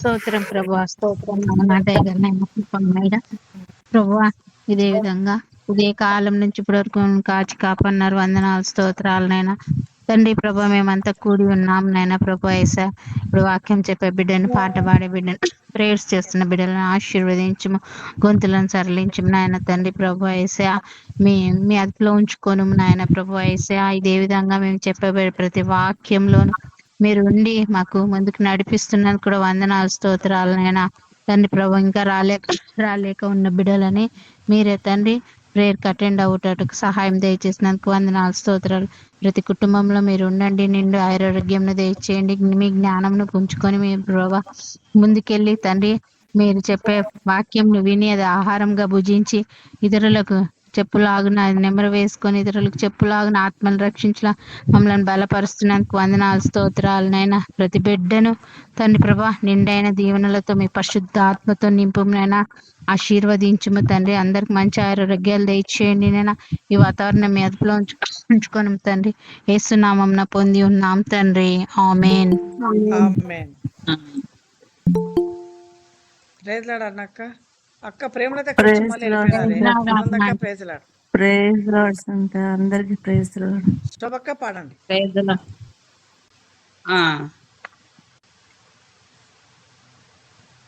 స్తోత్రం ప్రభువా, స్తోత్రం నాయన, దయగలనైనా ప్రభువా. ఇదే విధంగా ఇదే కాలం నుంచి ఇప్పటి వరకు కాచి కాపన్నారు. వందనాలు, స్తోత్రాలనైనా తండ్రి ప్రభా. మేమంతా కూడి ఉన్నాం నైనా ప్రభా. ఏసా ఇప్పుడు వాక్యం చెప్పే బిడ్డను, పాట పాడే బిడ్డను, ప్రేయర్స్ చేస్తున్న బిడ్డలను ఆశీర్వదించము, గొంతులను సరళించము నాయన తండ్రి ప్రభా. ఏసా మీ మీ అదుపులో ఉంచుకోను నాయన ప్రభా. ఏసా ఇదే విధంగా మేము చెప్పబడే ప్రతి వాక్యంలోను మీరు ఉండి మాకు ముందుకు నడిపిస్తున్నందుకు కూడా వందనాలు, స్తోత్రాలనైనా తండ్రి ప్రభా. ఇంకా రాలేక ఉన్న బిడ్డలని మీరే తండ్రి ప్రేయర్కి అటెండ్ అవుటకు సహాయం దయచేసినందుకు వందనాలు, స్తోత్రాలు. ప్రతి కుటుంబంలో మీరు ఉండండి, నిండు ఆరోగ్యంను దయచేయండి. మీ జ్ఞానంను పుంజుకొని మీ ప్రభా ముందుకెళ్ళి తండ్రి మీరు చెప్పే వాక్యంను విని అది ఆహారంగా భుజించి ఇతరులకు చెప్పులాగున నెమరు వేసుకొని ఇతరులకు చెప్పులాగున ఆత్మను రక్షించలా మమ్మల్ని బలపరుస్తున్నందుకు వందనాలు, స్తోత్రాలనైనా ప్రతి బిడ్డను తండ్రి ప్రభా నిండైన దీవెనలతో మీ పరిశుద్ధ ఆత్మతో నింపునైనా ఆశీర్వదించుము తండ్రి. అందరికి మంచి ఆరోగ్యాలు దయచేయండి నైనా. ఈ వాతావరణం మీ అదుపులో ఉంచుకొని తండ్రి యేసునామంన పొంది ఉన్నాం తండ్రి. ఆమేన్. ఆమేన్. ప్రైజ్ లార్డ్ అన్నక్క. అక్క ప్రేమలత వచ్చి మళ్ళీ వెళ్ళిపోయినారే. ఆనందక్క ప్రైజ్ లార్డ్. ప్రైజ్ లార్డ్ సంత అందరికి ప్రైజ్ లార్డ్. శోభక్క పాడండి. Praise Lord.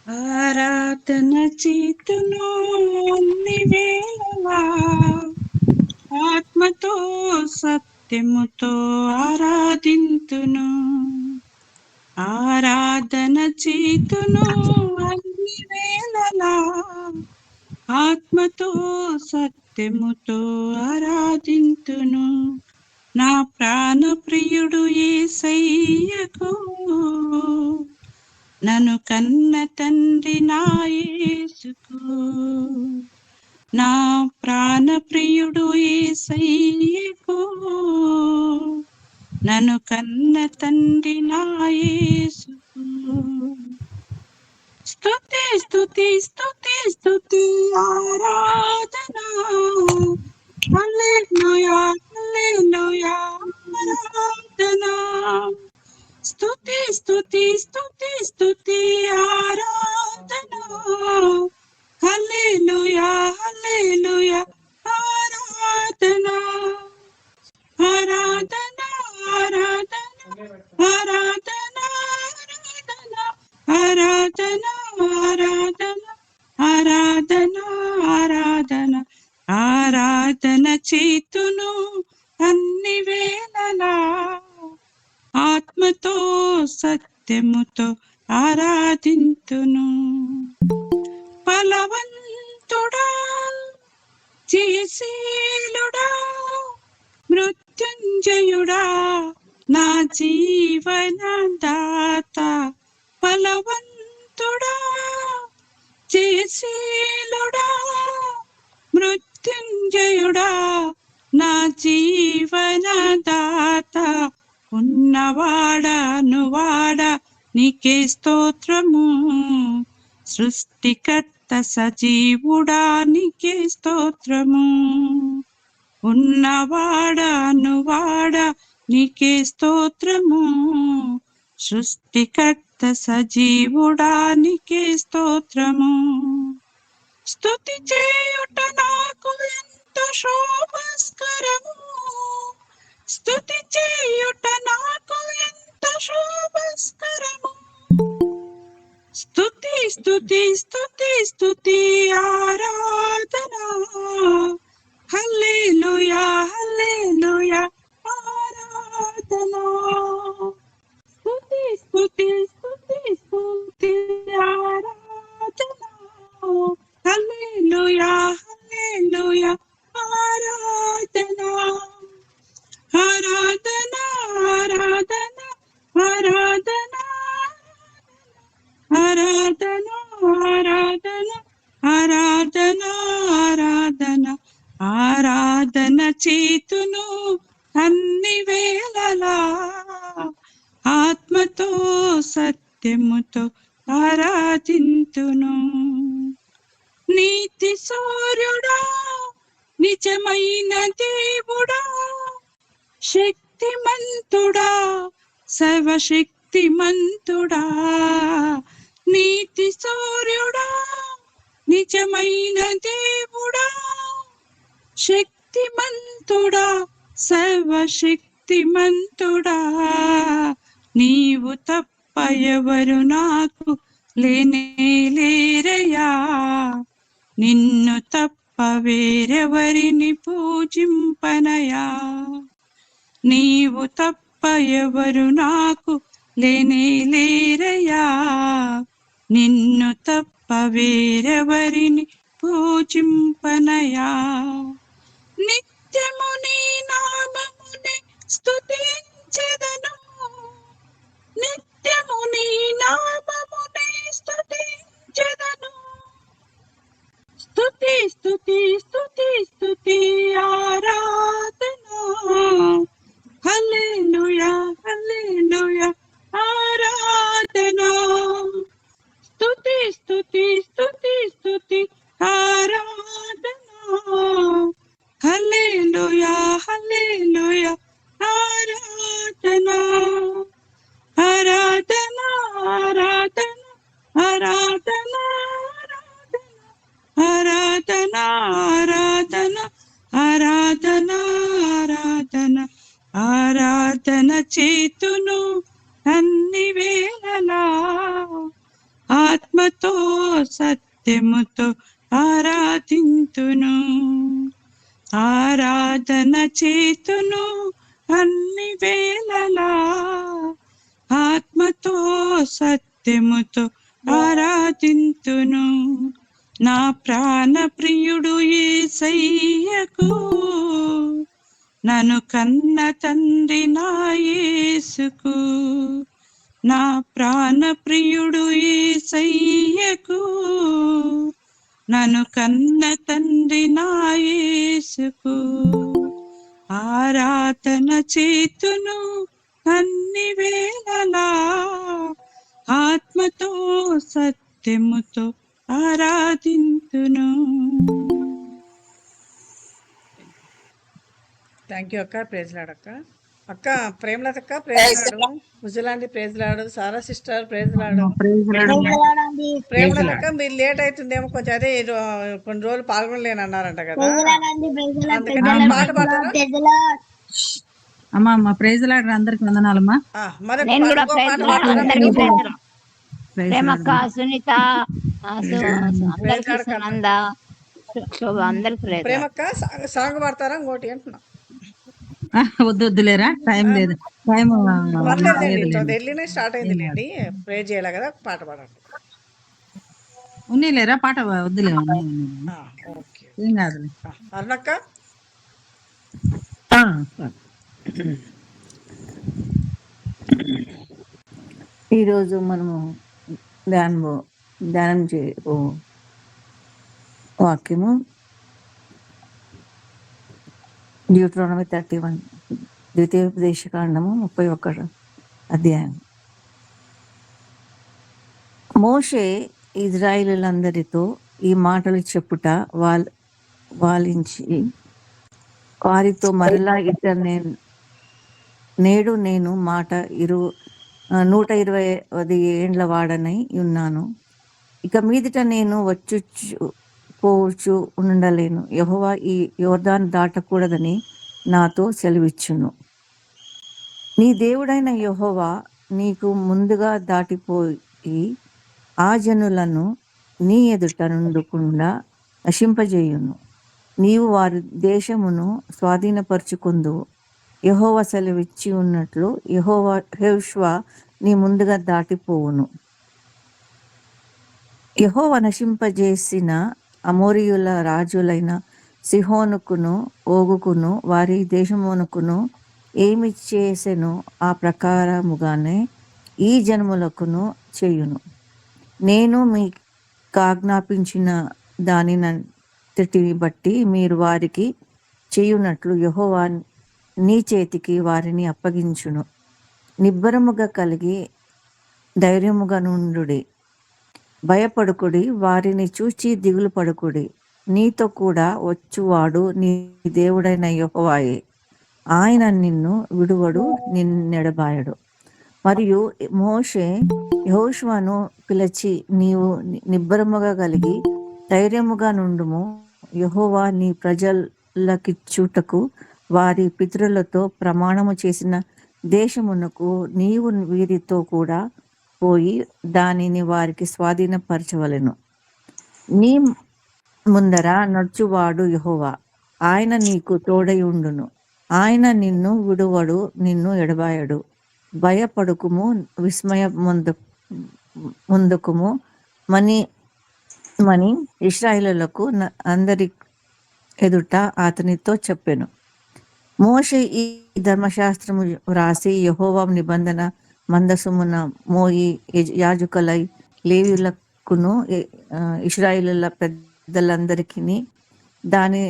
ఆరాధన చేతును అన్ని వేళలా ఆత్మతో సత్యముతో ఆరాధింతును. ఆరాధన చేతును అన్ని వేళలా ఆత్మతో సత్యముతో ఆరాధింతును. నా ప్రాణ ప్రియుడు యేసయ్యకు నన్ను కన్న తండ్రి నా యేసుకు. నా ప్రాణ ప్రియుడు యేసయ్యకు నన్ను కన్న తండ్రి నా యేసుకు. స్తుతి స్తుతి స్తుతి స్తుతి ఆరాధన. హల్లెలూయా హల్లెలూయా ఆరాధన. స్తుతి స్తుతి స్తుతి స్తుతి ఆరాధన. హల్లెలూయా హల్లెలూయా ఆరాధన. ఆరాధన ఆరాధన ఆరాధన ఆరాధన ఆరాధన ఆరాధన ఆరాధన ఆరాధన చేతును అన్ని వేళలా ఆత్మతో సత్యముతో ఆరాధింతును. బలవంతుడా జయశీలుడా మృత్యుంజయుడా నా జీవనదాత. బలవంతుడా జయశీలుడా మృత్యుంజయుడా నా జీవనదాత. ఉన్నవాడా నువాడా నీకే స్తోత్రము. సృష్టికర్త సజీవుడా నీకే స్తోత్రము. ఉన్నవాడా నువాడా నీకే స్తోత్రము. సృష్టికర్త సజీవుడా నీకే స్తోత్రము. స్తుతి చేయుట నాకు ఎంతో శోభస్కరము. స్తుతి చేయుట నాకు ఎంతో శోభస్కరము. స్తుతి స్తుతి స్తుతి స్తుతి ఆరాధన. హల్లెలూయా హల్లెలూయా ఆరాధన. స్తుతి స్తుతి స్తుతి స్తుతి ఆరాధన. హల్లెలూయా హల్లెలూయా ఆరాధన. ఆరాధన ఆరాధన ఆరాధన ఆరాధన ఆరాధన ఆరాధన ఆరాధన ఆరాధన చేతును అన్ని వేళలా ఆత్మతో సత్యముతో ఆరాధింతును. నీతి సూర్యుడా నిజమైన దేవుడా శక్తిమంతుడా సర్వశక్తిమంతుడా. నీతి సూర్యుడా నిజమైన దేవుడా శక్తిమంతుడా సర్వశక్తిమంతుడా నీవు తప్ప ఎవరు నాకు లేనే లేరయ్యా నిన్ను తప్ప వేరెవరిని పూజింపనయా నీవు తప్ప ఎవరు నాకు లేనే లేరయ్యా నిన్ను తప్ప వేరెవరిని పూజింపనయా నిత్యము నీ నామమునే స్తుతించెదను నిత్యము నీ నామమునే స్తుతించెదను స్తుతి స్తుతి స్తుతి స్తుతి ఆరాధన హల్లెలూయా హల్లెలూయా ఆరాధన స్తుతి స్తుతి స్తుతి స్తుతి ఆరాధన హల్లెలూయా హల్లెలూయా ఆరాధన ఆరాధన ఆరాధన ఆరాధన ఆరాధన ఆరాధన ఆరాధన ఆరాధన ఆరాధన చేతును అన్ని వేళలా ఆత్మతో సత్యముతో ఆరాధింతును ఆరాధన చేతును అన్ని వేళలా ఆత్మతో సత్యముతో ఆరాధింతును నా ప్రాణ ప్రియుడు యేసయ్యకు నన్ను కన్న తండ్రి నా యేసుకు నా ప్రాణ ప్రియుడు యేసయ్యకు నన్ను కన్న తండ్రి నా యేసుకు ఆరాధన చేతును అన్ని వేళలా ఆత్మతో సత్యముతో ఆరాధింతును. థ్యాంక్ యూ అక్క. ప్రైజ్ లాడ్ అక్క. అక్క ప్రేమలత అక్క ప్రైజ్ లాడు, ముజలాంటి ప్రైజ్ లాడు, సారా సిస్టర్ ప్రైజ్ లాడు. ప్రేమలత అక్క మీరు లేట్ అవుతుందేమో కొంచెం, అదే కొన్ని రోజులు పాల్గొనలేను అన్నారంట కదా, అందుకని పాట పాడతారా? అమ్మా అమ్మ ప్రైజ్ లాడరు అందరికి వందనాలమ్మా. మరి నేను కూడా ఇంకో ప్రైజ్ పాట లాడ్ పాడతారా అందరికీ మీరు? Praise lord. ప్రేమక్క, సునీత, అందరికి సునంద, శోభ అందరికి ప్రైజ్ లాడ్. ప్రేమక్క సాంగ్ పాడతారా ఇంకోటి అంటున్నా? వద్దు వద్దులేరా, టైం లేదు. టైం పర్లేదండి, ఢిల్లీనే స్టార్ట్ అయింది లేండి, ప్రే చేయాలి కదా, పాట పాడండి. ఉన్నీలేరా పాట వద్దులే, ఓకే. ఏం కాదులే. అరుణక్క ఈరోజు మనము ధ్యానం చే వాక్యము డ్యూటరోనమీ 31, ద్వితీయోపదేశకాండము 31 అధ్యాయం. మోషే ఇజ్రాయేలీయులందరితో ఈ మాటలు చెప్పుట వాలించి వారితో మరలా నేడు నేను మాట 120 ఏండ్ల వాడనై ఉన్నాను. ఇక మీదట నేను పోవచ్చు ఉండలేను. యెహోవా ఈ యోర్దాను దాటకూడదని నాతో సెలవిచ్చును. నీ దేవుడైన యెహోవా నీకు ముందుగా దాటిపోయి ఆ జనులను నీ ఎదుట నుండకుండా నశింపజేయును. నీవు వారి దేశమును స్వాధీనపరుచుకుందువు. యెహోవా సెలవిచ్చి ఉన్నట్లు యెహోషువ నీ ముందుగా దాటిపోవును. యెహోవా నశింపజేసిన అమోరీయుల రాజులైన సిహోనుకును ఓగుకును వారి దేశమునకును ఏమి చేసెను ఆ ప్రకారముగానే ఈ జనములకును చేయును. నేను మీకు ఆజ్ఞాపించిన దానినంతటిని బట్టి మీరు వారికి చేయునట్లు యెహోవా నీ చేతికి వారిని అప్పగించును. నిబ్బరముగా కలిగి ధైర్యముగా నుండుడి. భయపడుకుడి, వారిని చూచి దిగులు పడుకుడి. నీతో కూడా వచ్చువాడు నీ దేవుడైన యెహోవాయే. ఆయన నిన్ను విడువడు, నిన్నెడబాయడు. మరియు మోషే యెహోషువను పిలిచి నీవు నిబ్బరముగా కలిగి ధైర్యముగా నుండుము. యెహోవా నీ ప్రజలకిచ్చుటకు వారి పితరులతో ప్రమాణము చేసిన దేశమునకు నీవు వీరితో కూడా పోయి దానిని వారికి స్వాధీనపరచవలెను. నీ ముందర నడుచువాడు యెహోవా, ఆయన నీకు తోడయుండును. ఆయన నిన్ను విడువడు, నిన్ను ఎడబాయడు. భయపడుకుము, విస్మయ ముందుకుము మని ఇశ్రాయేలులకు అందరి ఎదుట అతనితో చెప్పెను. మోషే ఈ ధర్మశాస్త్రము వ్రాసి యెహోవా నిబంధన మందసమున మోయి యాజకులై లేవీయులకును ఇశ్రాయేలుల పెద్దలందరికీ దానిని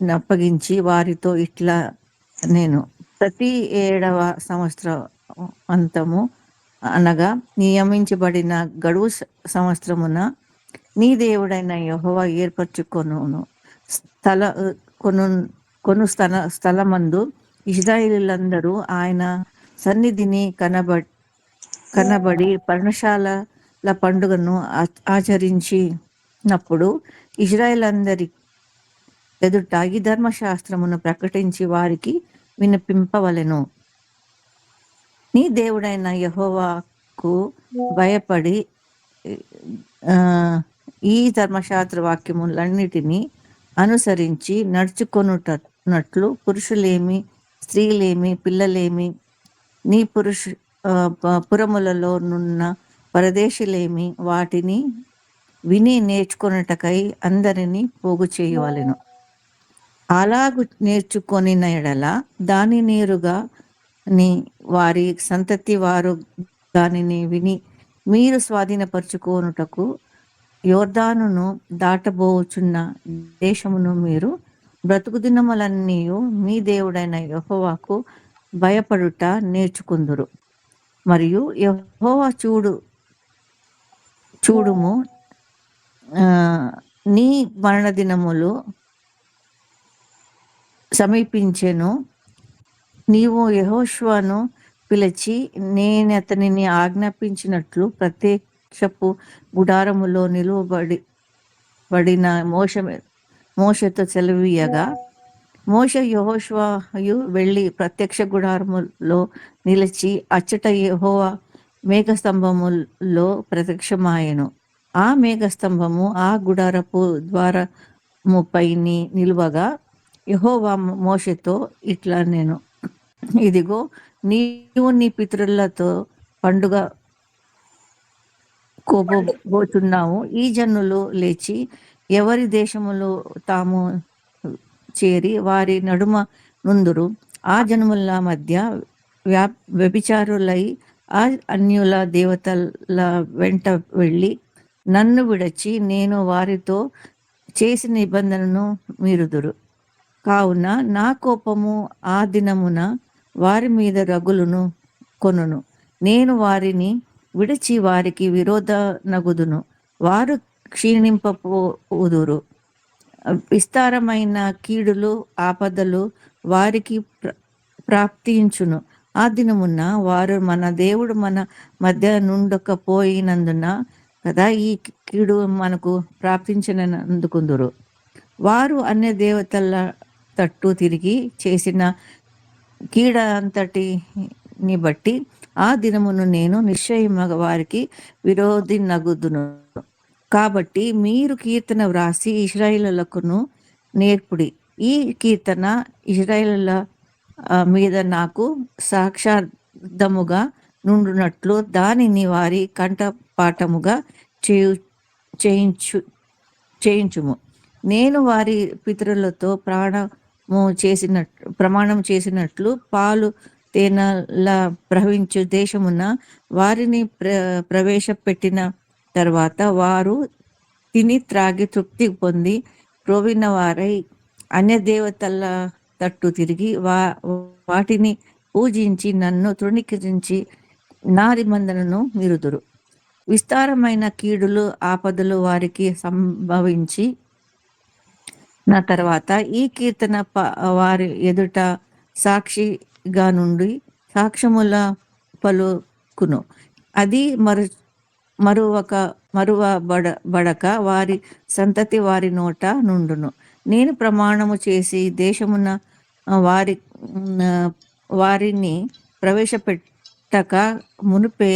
నప్పగించి వారితో ఇట్లా నేను ప్రతి 7వ సంవత్సరం అంతము అనగా నియమించబడిన గడువు సంవత్సరమున నీ దేవుడైన యెహోవా ఏర్పరచుకొను స్థలమందు ఇశ్రాయేలీయులందరూ ఆయన సన్నిధిని కనబడి పర్ణశాలల పండుగను ఆచరించినప్పుడు ఇశ్రాయేలందరి ఎదుట ఈ ధర్మశాస్త్రమును ప్రకటించి వారికి వినిపింపవలెను. నీ దేవుడైన యెహోవాకు భయపడి ఈ ధర్మశాస్త్ర వాక్యములన్నిటినీ అనుసరించి నడుచుకొనుటట్లు పురుషులేమి, స్త్రీలేమి, పిల్లలేమి, నీ పురములలో నున్న పరదేశులేమి వాటిని విని నేర్చుకొనుటకై అందరినీ పోగు చేయవలెను. అలాగు నేర్చుకొనిన ఎడల దాని నేరుగా వారి సంతతి వారు దానిని విని మీరు స్వాధీనపరచుకొనుటకు యోర్దానును దాటబోచున్న దేశమును మీరు బ్రతుకు దినములన్నీ మీ దేవుడైన యెహోవాకు భయపడుట నేర్చుకుందురు. మరియు యెహోవా చూడుము, నీ మరణ దినములు సమీపించెను. నీవు యెహోషువను పిలిచి నేనతనిని ఆజ్ఞాపించినట్లు ప్రత్యక్షపు గుడారములో నిలువబడిన మోషేతో సెలవీయగా, మోషే యెహోషువయు వెళ్ళి ప్రత్యక్ష గుడారములో నిలిచి అచ్చట యెహోవా మేఘస్తంభములో ప్రత్యక్షమాయెను. ఆ మేఘస్తంభము ఆ గుడారపు ద్వారముపై నిలువగా యెహోవా మోషేతో ఇట్లా నేను ఇదిగో నీవు నీ పితరులతో పండుగ కోపబోతున్నావు. ఈ జనులు లేచి ఎవరి దేశములు తాము చేరి వారి నడుమ నుందురు. ఆ జనముల మధ్య వ్యభిచారులై ఆ అన్యుల దేవతల వెంట వెళ్ళి నన్ను విడచి నేను వారితో చేసిన నిబంధనను మీరుదురు. కావున నా కోపము ఆ దినమున వారి మీద రగులును కొనును. నేను వారిని విడిచి వారికి విరోధనగుదును. వారు క్షీణింపపోదురు. విస్తారమైన కీడులు ఆపదలు వారికి ప్రాప్తించును. ఆ దినమున వారు మన దేవుడు మన మధ్య నుండకపోయినందున కదా ఈ కీడు మనకు ప్రాప్తించినందుకుందురు. వారు అన్య దేవతల తట్టు తిరిగి చేసిన కీడ అంతటిని బట్టి ఆ దినమును నేను నిశ్చయముగా వారికి విరోధినగుదును. కాబట్టి మీరు కీర్తన వ్రాసి ఇశ్రాయేలులకును నేర్పుడి. ఈ కీర్తన ఇశ్రాయేలుల మీద నాకు సాక్షార్థముగా నుండునట్లు దానిని వారి కంఠపాఠముగా చేయించుము. నేను వారి పితరులతో ప్రమాణం చేసినట్లు పాలు తేనెల ప్రవహించు దేశమున వారిని ప్రవేశపెట్టిన తర్వాత వారు తిని త్రాగి తృప్తి పొంది ప్రోవిన వారై అన్య దేవతల తట్టు తిరిగి వాటిని పూజించి నన్ను తృణీకరించి నా నిబంధనను మీరుదురు. విస్తారమైన కీడులు ఆపదలు వారికి సంభవించి నా తర్వాత ఈ కీర్తన వారి ఎదుట సాక్షిగా నుండి సాక్ష్యముల పలుకును. అది మరువబడక వారి సంతతి వారి నోట నుండును. నేను ప్రమాణము చేసి దేశమున వారిని ప్రవేశపెట్టక మునుపే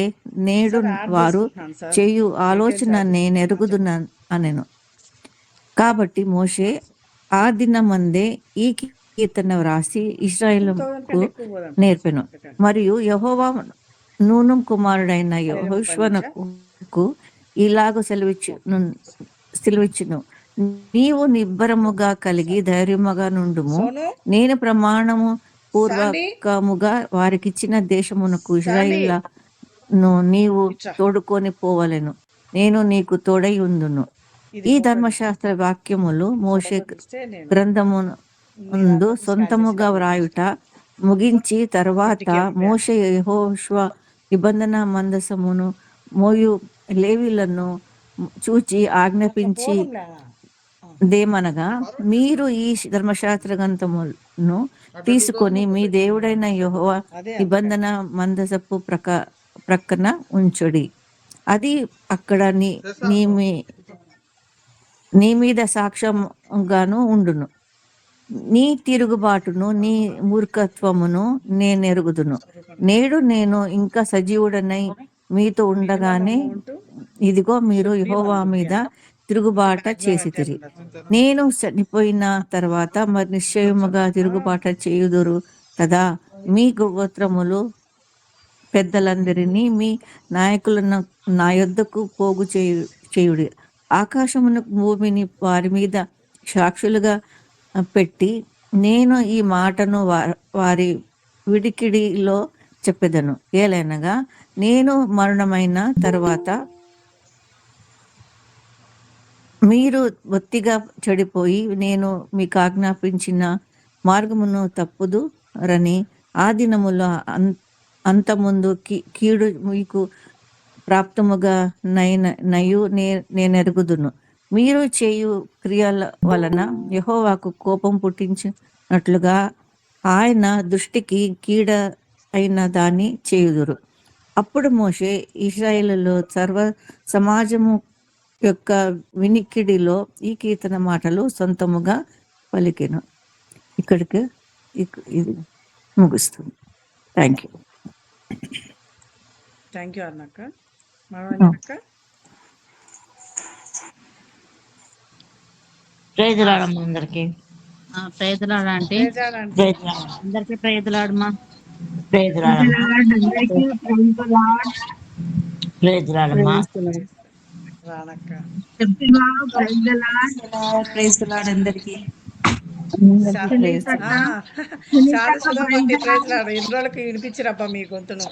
నేడు సార్ యాడ్ వారు చేసుకుంటున్నాను సార్, చేయు ఆలోచన డీటెయిల్స్ యాడ్ నేనెరుగుదున అనెను. కాబట్టి మోషే ఆ దినమందే ఈ కీర్తన వ్రాసి 2000 ఇశ్రాయేలుకు కంటే ఎక్కువ పోదాం నేర్పెను. సెకండ్ మరియు యెహోవా నూను కుమారుడైన 30 నుంచా యెహోషువకు ఇలాగ సెలవిచ్చును, నీవు నిబ్బరముగా కలిగి ధైర్యముగా నుండుము. సోను నేను ప్రమాణము శాండీ పూర్వకముగా వారికిచ్చిన దేశమునకు శాండీ ఇశ్రాయేలును నీవు ఇట్రా, తోడుకొని పోవలెను. నేను నీకు తోడై ఉందును. ఇది ఈ ఫోటో ధర్మశాస్త్ర వాక్యములు మోషే ఫోటో తీస్తే నేను గ్రంథమునందు మీ దాంట్లో స్కాన్ చేసి సొంతముగా వ్రాయుట ముగించి తర్వాత ఇంటికి వెళ్ళిపోయా. మోషే యెహోషువ నిబంధన మందసమును మోయు లేవీలను చూచి ఆజ్ఞాపించి పోదంలే దేమనగా, మీరు ఈ ధర్మశాస్త్ర గ్రంథమును తీసుకొని మీ దేవుడైన యెహోవా అదే నిబంధన మందసపు ప్రక్కన ఉంచుడి. అది అక్కడ నీ మీద సాక్ష్యంగాను ఉండును. నీ తిరుగుబాటును నీ మూర్ఖత్వమును నేనెరుగుదును. నేడు నేను ఇంకా సజీవుడనై మీతో ఉండగానే అమౌంట్ ఇదిగో మీరు యెహోవా మీద తిరుగుబాట చేసితిరి. నేను చనిపోయిన తర్వాత మరి నిశ్చయముగా తిరుగుబాట చేయుదురు కదా. మీ గోత్రములు పెద్దలందరినీ మీ నాయకులను నా యొద్దకు పోగు చేయుడి. ఆకాశమును భూమిని వారి మీద సాక్షులుగా పెట్టి నేను ఈ మాటను వారి విడికిడిలో చెప్పెదను. ఏలైనగా నేను మరణమైన తర్వాత మీరు బొత్తిగా చెడిపోయి నేను మీకు ఆజ్ఞాపించిన మార్గమును తప్పుదు రని ఆ దినములో అంతముందు కీడు మీకు ప్రాప్తముగా నయు నేనెరుగుదును. మీరు చేయు క్రియల వలన యెహోవాకు కోపం పుట్టించినట్లుగా ఆయన దృష్టికి కీడ అయిన దాన్ని చేయుదురు. అప్పుడు మోషే ఇశ్రాయేలులో సర్వ సమాజము యొక్క వినికిడిలో ఈ కీర్తన మాటలు సొంతముగా పలికెను. ఇక్కడికి ఇది ముగుస్తుంది. Thank you. థ్యాంక్ యూ అన్నక్క. మనోరంజన్ అక్క ప్రైజ్ రాడమ్మా అందరికి. ప్రైజ్లాడు ఆంటీ. ప్రేజాడంటే ప్రైజ్ రాడ్. అందరికీ ప్రైజ్లాడమ్మా. ప్రైజ్ రాడమ్మా. ప్రైజ్ రాడమ్మా. రానక్క ప్రైజ్ లార్డ్ అందరికి. ప్రైజ్ చాలా సులభండి ప్రేజలాడు. ఎన్ని రోజులకి వినిపించిరబ్బా మీ గొంతును.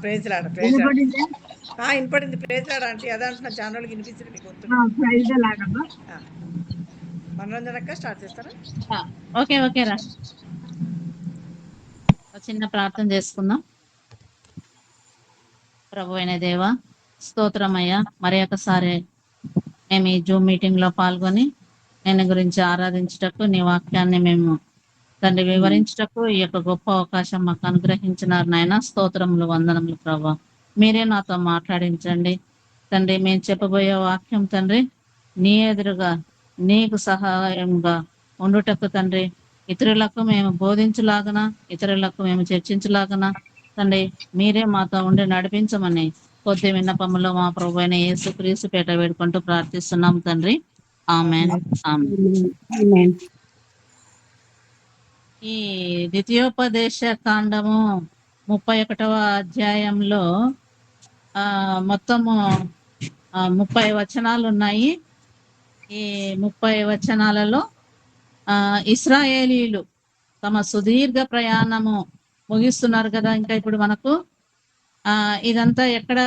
ప్రేజలాడు ప్రేజలాడు వినపడింది. ప్రేజలాడు అంటే అదంటున్నా చాలా రోజులకి వినిపించింది మీ గొంతును. మనోరంజన్ అక్క స్టార్ట్ చేస్తారా? ఓకే రా. ఒక చిన్న ప్రార్థన చేసుకుందాం. ప్రభు అయిన దేవ స్తోత్రమయ్యా, మరి ఒకసారి మేము ఈ జూమ్ మీటింగ్ లో పాల్గొని నేను గురించి ఆరాధించుటకు నీ వాక్యాన్ని మేము తండ్రి వివరించుటకు ఈ యొక్క గొప్ప అవకాశం మాకు అనుగ్రహించినారు నాయన. స్తోత్రములు, వందనములు ప్రభా. మీరే నాతో మాట్లాడించండి తండ్రి. మేము చెప్పబోయే వాక్యం తండ్రి నీ ఎదురుగా నీకు సహాయంగా ఉండుటకు తండ్రి, ఇతరులకు మేము బోధించులాగన, ఇతరులకు మేము చర్చించులాగన తండ్రి మీరే మాతో ఉండి నడిపించమని కొద్ది విన్నపములో మా ప్రభు అయిన యేసుక్రీస్తు పేట వేడుకుంటూ ప్రార్థిస్తున్నాం తండ్రి. ఆమేన్. ఆమేన్. ఈ ద్వితీయోపదేశ కాండము 31వ అధ్యాయంలో మొత్తము 30 వచనాలు ఉన్నాయి. ఈ 30 వచనాలలో ఇశ్రాయేలీలు తమ సుదీర్ఘ ప్రయాణము ముగిస్తున్నారు కదా. ఇంకా ఇప్పుడు మనకు ఇదంతా ఎక్కడ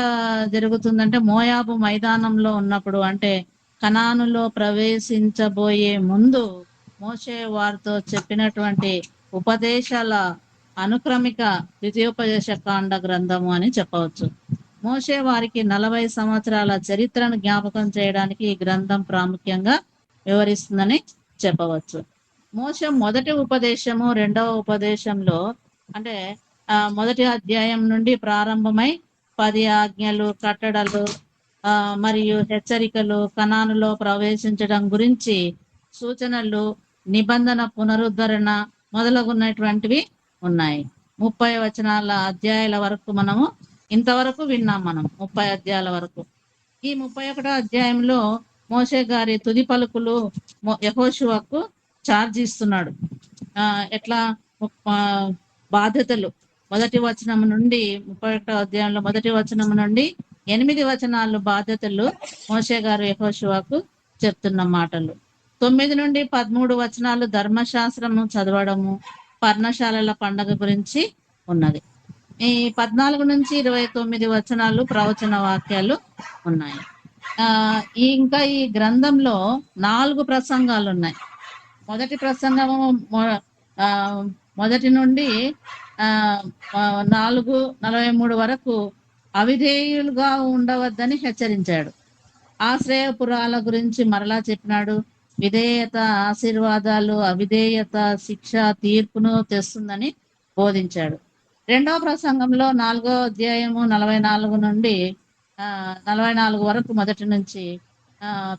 జరుగుతుందంటే మోయాబు మైదానంలో ఉన్నప్పుడు, అంటే కనానులో ప్రవేశించబోయే ముందు మోషే వారితో చెప్పినటువంటి ఉపదేశాల అనుక్రమిక ద్వితీయోపదేశ కాండ గ్రంథము అని చెప్పవచ్చు. మోషే వారికి 40 సంవత్సరాల చరిత్రను జ్ఞాపకం చేయడానికి ఈ గ్రంథం ప్రాముఖ్యంగా వివరిస్తుందని చెప్పవచ్చు. మోషే మొదటి ఉపదేశము, రెండవ ఉపదేశంలో అంటే మొదటి అధ్యాయం నుండి ప్రారంభమై 10 ఆజ్ఞలు, కట్టడలు మరియు హెచ్చరికలు, కనానులో ప్రవేశించడం గురించి సూచనలు, నిబంధన పునరుద్ధరణ మొదలగున్నటువంటివి ఉన్నాయి. 30 వచనాల అధ్యాయాల వరకు మనము ఇంతవరకు విన్నాం. మనం 30 అధ్యాయాల వరకు. ఈ 31వ అధ్యాయంలో మోషే గారి తుది పలుకులు యెహోషువకు ఛార్జ్ ఇస్తున్నాడు. ఎట్లా బాధ్యతలు 1వ వచనం నుండి 31వ అధ్యాయంలో 1వ వచనం నుండి 8 వచనాలు బాధ్యతలు మోషే గారు యెహోషువకు చెప్తున్న మాటలు. 9 నుండి 13 వచనాలు ధర్మశాస్త్రము చదవడము, పర్ణశాలల పండగ గురించి ఉన్నది. ఈ 14 నుంచి 29 వచనాలు ప్రవచన వాక్యాలు ఉన్నాయి. ఇంకా ఈ గ్రంథంలో 4 ప్రసంగాలు ఉన్నాయి. మొదటి ప్రసంగము 1 నుండి 4:43 వరకు అవిధేయులుగా ఉండవద్దని హెచ్చరించాడు. ఆశ్రయపురాల గురించి మరలా చెప్పినాడు. విధేయత ఆశీర్వాదాలు, అవిధేయత శిక్ష తీర్పును తెస్తుందని బోధించాడు. 2వ ప్రసంగంలో 4వ అధ్యాయము 44 నుండి 44 వరకు మొదటి నుంచి,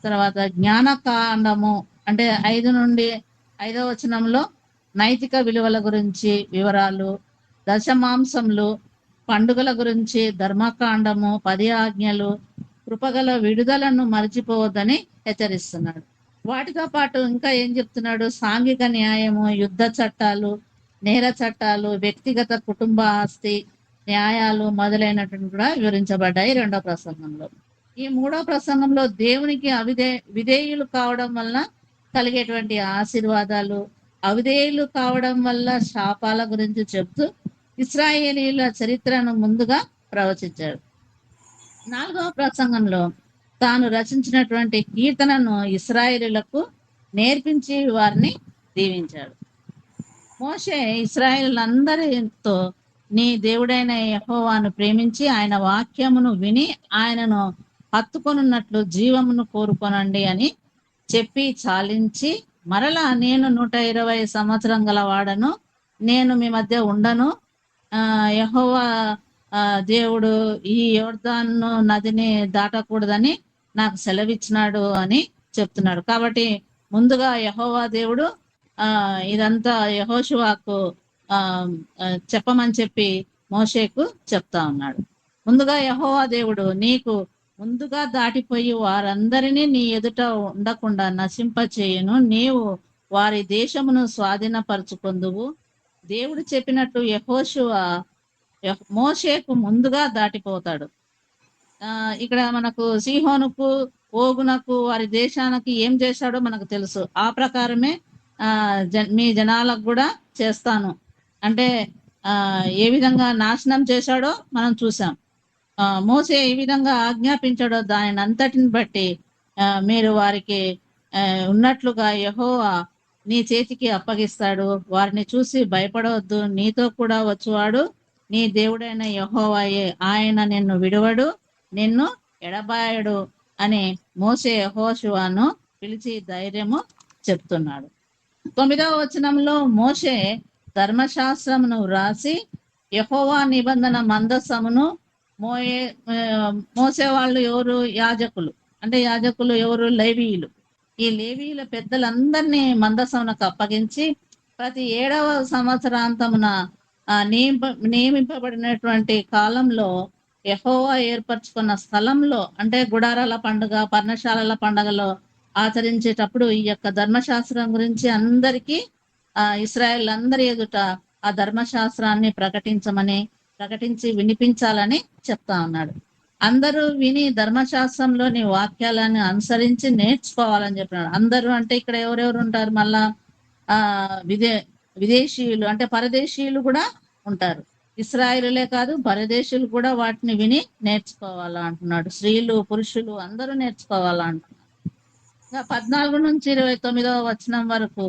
తర్వాత జ్ఞానకాండము అంటే 5 నుండి 5వ వచనంలో నైతిక విలువల గురించి వివరాలు, దశమాంసములు, పండుగల గురించి ధర్మకాండము, 10 ఆజ్ఞలు, కృపగల విడుదలను మర్చిపోవద్దని హెచ్చరిస్తున్నాడు. వాటితో పాటు ఇంకా ఏం చెప్తున్నాడు? సాంఘిక న్యాయము, యుద్ధ చట్టాలు, నేర చట్టాలు, వ్యక్తిగత కుటుంబ ఆస్తి న్యాయాలు మొదలైనటువంటి కూడా వివరించబడ్డాయి 2వ ప్రసంగంలో. ఈ 3వ ప్రసంగంలో దేవునికి విధేయులు కావడం వలన కలిగేటువంటి ఆశీర్వాదాలు, అవిధేయులు కావడం వల్ల శాపాల గురించి చెప్తూ ఇశ్రాయేలీయుల చరిత్రను ముందుగా ప్రవచించాడు. 4వ ప్రసంగంలో తాను రచించినటువంటి కీర్తనను ఇశ్రాయేలీయులకు నేర్పించి వారిని దీవించాడు. మోషే ఇశ్రాయేలులందరితో నీ దేవుడైన యెహోవాను ప్రేమించి ఆయన వాక్యమును విని ఆయనను హత్తుకొనున్నట్లు జీవమును కోరుకొనండి అని చెప్పి చాలించి, మరలా నేను 120 సంవత్సరం గలవాడను, నేను మీ మధ్య ఉండను, యెహోవా దేవుడు ఈ యొర్దాను నదిని దాటకూడదని నాకు సెలవిచ్చినాడు అని చెప్తున్నాడు. కాబట్టి ముందుగా యెహోవా దేవుడు ఇదంతా యెహోషువకు చెప్పమని చెప్పి మోషేకు చెప్తా ఉన్నాడు. ముందుగా యెహోవా దేవుడు నీకు ముందుగా దాటిపోయి వారందరినీ నీ ఎదుట ఉండకుండా నశింపచేయును, నీవు వారి దేశమును స్వాధీనపరచుకొందువు. దేవుడు చెప్పినట్టు యెహోషువ మోషేకు ముందుగా దాటిపోతాడు. ఇక్కడ మనకు సీహోనుకు, ఓగునకు, వారి దేశానికి ఏం చేశాడో మనకు తెలుసు. ఆ ప్రకారమే మీ జనాలకు కూడా చేస్తాను అంటే ఏ విధంగా నాశనం చేశాడో మనం చూసాం. మోసే ఏ విధంగా ఆజ్ఞాపించాడో దానిని అంతటిని బట్టి మీరు వారికి ఉన్నట్లుగా యెహోవా నీ చేతికి అప్పగిస్తాడు. వారిని చూసి భయపడవద్దు, నీతో కూడా వచ్చువాడు నీ దేవుడైన యెహోవాయే, ఆయన నిన్ను విడువడు, నిన్ను ఎడబాయడు అని మోసే యెహోషువను పిలిచి ధైర్యము చెప్తున్నాడు. 9వ వచనంలో మోషే ధర్మశాస్త్రమును వ్రాసి యెహోవా నిబంధన మందసమును మోసే వాళ్ళు ఎవరు? యాజకులు. అంటే యాజకులు ఎవరు? లేవీయులు. ఈ లేవీయుల పెద్దలందరినీ మందసమునకు అప్పగించి ప్రతి 7వ సంవత్సరాంతమున నియమింపబడినటువంటి కాలంలో యెహోవా ఏర్పరచుకున్న స్థలంలో, అంటే గుడారాల పండుగ, పర్ణశాలల పండుగలో ఆచరించేటప్పుడు ఈ యొక్క ధర్మశాస్త్రం గురించి అందరికీ ఇశ్రాయేల్ అందరి ఎదుట ఆ ధర్మశాస్త్రాన్ని ప్రకటించి వినిపించాలని చెప్తా ఉన్నాడు. అందరూ విని ధర్మశాస్త్రంలోని వాక్యాలను అనుసరించి నేర్చుకోవాలని చెప్పినాడు. అందరూ అంటే ఇక్కడ ఎవరెవరు ఉంటారు? మళ్ళా విదేశీయులు అంటే పరదేశీయులు కూడా ఉంటారు. ఇశ్రాయేలులే కాదు, పరదేశీయులు కూడా వాటిని విని నేర్చుకోవాలా అంటున్నాడు. స్త్రీలు, పురుషులు అందరూ నేర్చుకోవాలా అంటున్నాడు. 14 నుంచి 29వ వచనం వరకు